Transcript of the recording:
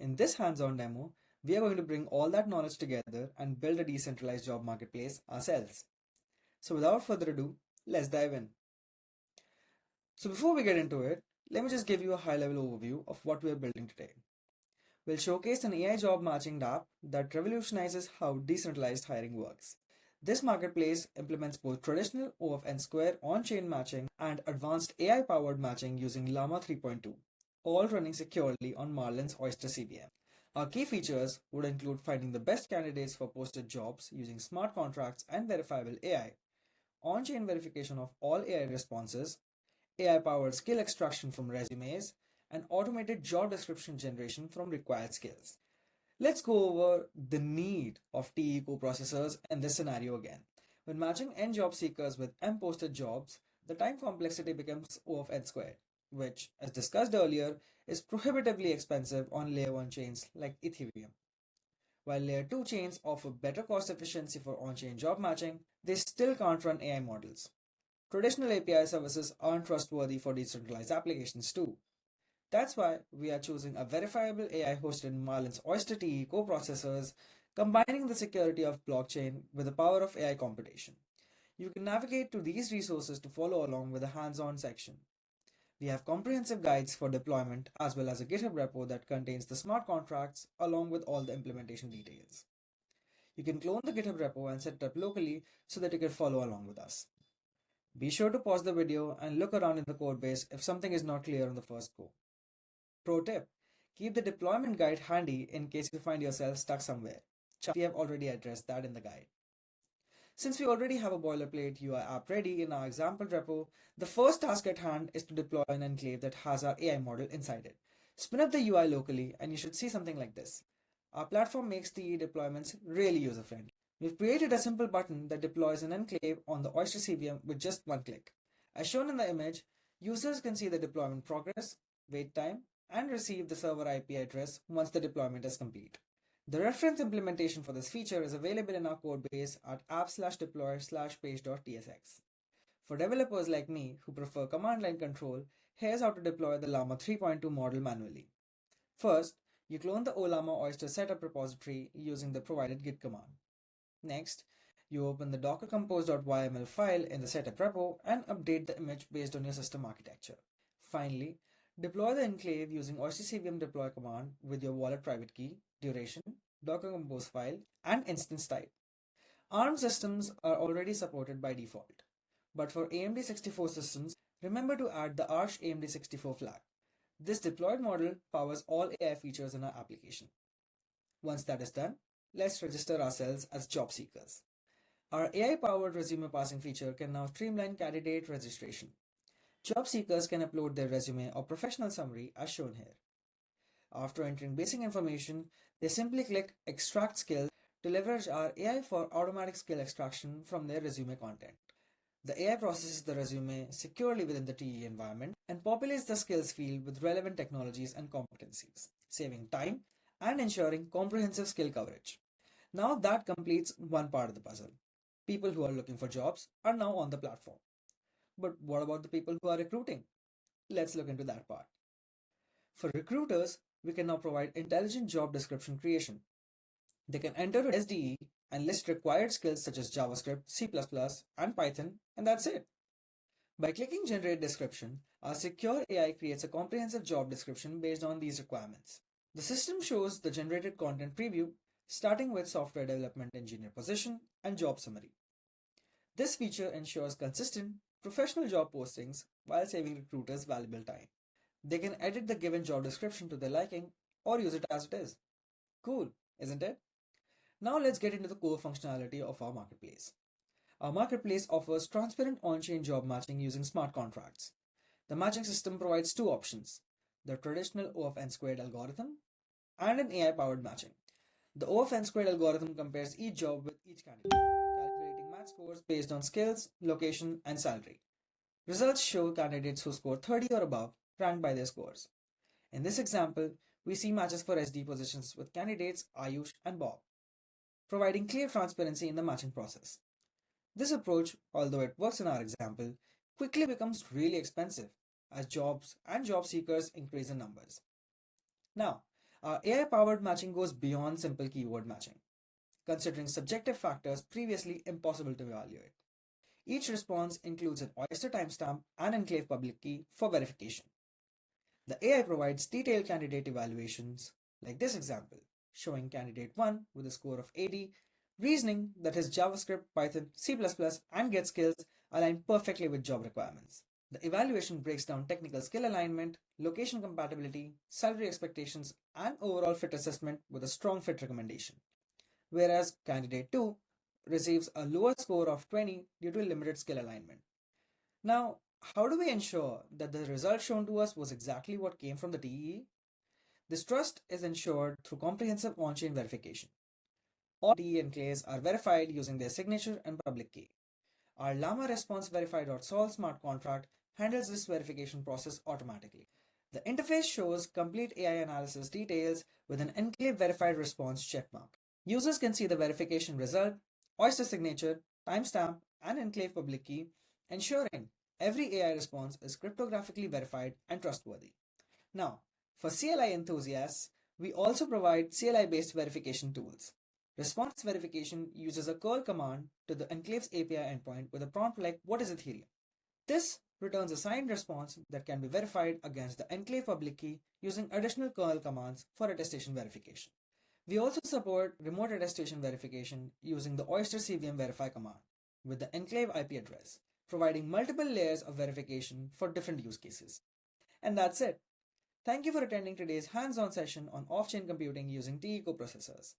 In this hands-on demo, we are going to bring all that knowledge together and build a decentralized job marketplace ourselves. So without further ado, let's dive in. So before we get into it, let me just give you a high-level overview of what we are building today. We'll showcase an AI job matching app that revolutionizes how decentralized hiring works. This marketplace implements both traditional OFN Square on-chain matching and advanced AI-powered matching using Llama 3.2, all running securely on Marlin's Oyster CVM. Our key features would include finding the best candidates for posted jobs using smart contracts and verifiable AI, on-chain verification of all AI responses, AI-powered skill extraction from resumes, and automated job description generation from required skills. Let's go over the need of TE coprocessors in this scenario again. When matching N job seekers with M posted jobs, the time complexity becomes O of N squared, which, as discussed earlier, is prohibitively expensive on layer 1 chains like Ethereum. While layer 2 chains offer better cost efficiency for on-chain job matching, they still can't run AI models. Traditional API services aren't trustworthy for decentralized applications too. That's why we are choosing a verifiable AI hosted in Marlin's Oyster TE coprocessors, combining the security of blockchain with the power of AI computation. You can navigate to these resources to follow along with the hands-on section. We have comprehensive guides for deployment as well as a GitHub repo that contains the smart contracts along with all the implementation details. You can clone the GitHub repo and set it up locally so that you can follow along with us. Be sure to pause the video and look around in the codebase if something is not clear on the first go. Pro tip, keep the deployment guide handy in case you find yourself stuck somewhere. We have already addressed that in the guide. Since we already have a boilerplate UI app ready in our example repo, the first task at hand is to deploy an enclave that has our AI model inside it. Spin up the UI locally and you should see something like this. Our platform makes TE deployments really user-friendly. We've created a simple button that deploys an enclave on the Oyster CVM with just one click. As shown in the image, users can see the deployment progress, wait time, and receive the server IP address once the deployment is complete. The reference implementation for this feature is available in our codebase at app/deploy/page.tsx. For developers like me who prefer command line control, here's how to deploy the Llama 3.2 model manually. First, you clone the Ollama Oyster setup repository using the provided git command. Next, you open the docker compose.yml file in the setup repo and update the image based on your system architecture. Finally, deploy the enclave using Oyster CVM deploy command with your wallet private key, duration, docker compose file, and instance type. ARM systems are already supported by default, but for AMD 64 systems, remember to add the Arch AMD 64 flag. This deployed model powers all AI features in our application. Once that is done, let's register ourselves as job seekers. Our AI-powered resume parsing feature can now streamline candidate registration. Job seekers can upload their resume or professional summary as shown here. After entering basic information, they simply click Extract Skills to leverage our AI for automatic skill extraction from their resume content. The AI processes the resume securely within the TE environment and populates the skills field with relevant technologies and competencies, saving time and ensuring comprehensive skill coverage. Now that completes one part of the puzzle. People who are looking for jobs are now on the platform. But what about the people who are recruiting? Let's look into that part. For recruiters, we can now provide intelligent job description creation. They can enter an SDE and list required skills such as JavaScript, C++, and Python, and that's it. By clicking Generate Description, our secure AI creates a comprehensive job description based on these requirements. The system shows the generated content preview, starting with software development engineer position and job summary. This feature ensures consistent, professional job postings while saving recruiters valuable time. They can edit the given job description to their liking or use it as it is. Cool, isn't it? Now let's get into the core functionality of our marketplace. Our marketplace offers transparent on-chain job matching using smart contracts. The matching system provides two options, the traditional O of N squared algorithm and an AI-powered matching. The O of N squared algorithm compares each job with each candidate, calculating match scores based on skills, location, and salary. Results show candidates who score 30 or above ranked by their scores. In this example, we see matches for SD positions with candidates Ayush and Bob, providing clear transparency in the matching process. This approach, although it works in our example, quickly becomes really expensive as jobs and job seekers increase in numbers. Now, Our AI-powered matching goes beyond simple keyword matching, considering subjective factors previously impossible to evaluate. Each response includes an Oyster timestamp and enclave public key for verification. The AI provides detailed candidate evaluations, like this example, showing candidate 1 with a score of 80, reasoning that his JavaScript, Python, C++, and Git skills align perfectly with job requirements. The evaluation breaks down technical skill alignment, location compatibility, salary expectations, and overall fit assessment with a strong fit recommendation. Whereas candidate 2 receives a lower score of 20 due to limited skill alignment. Now, how do we ensure that the result shown to us was exactly what came from the TEE? This trust is ensured through comprehensive on-chain verification. All TEE enclaves are verified using their signature and public key. Our Llama Response Verify.sol smart contract handles this verification process automatically. The interface shows complete AI analysis details with an enclave verified response checkmark. Users can see the verification result, Oyster signature, timestamp, and enclave public key, ensuring every AI response is cryptographically verified and trustworthy. Now, for CLI enthusiasts, we also provide CLI-based verification tools. Response verification uses a curl command to the enclave's API endpoint with a prompt like, "What is Ethereum?" This returns a signed response that can be verified against the enclave public key using additional curl commands for attestation verification. We also support remote attestation verification using the Oyster CVM verify command with the enclave IP address, providing multiple layers of verification for different use cases. And that's it. Thank you for attending today's hands-on session on off-chain computing using TE coprocessors.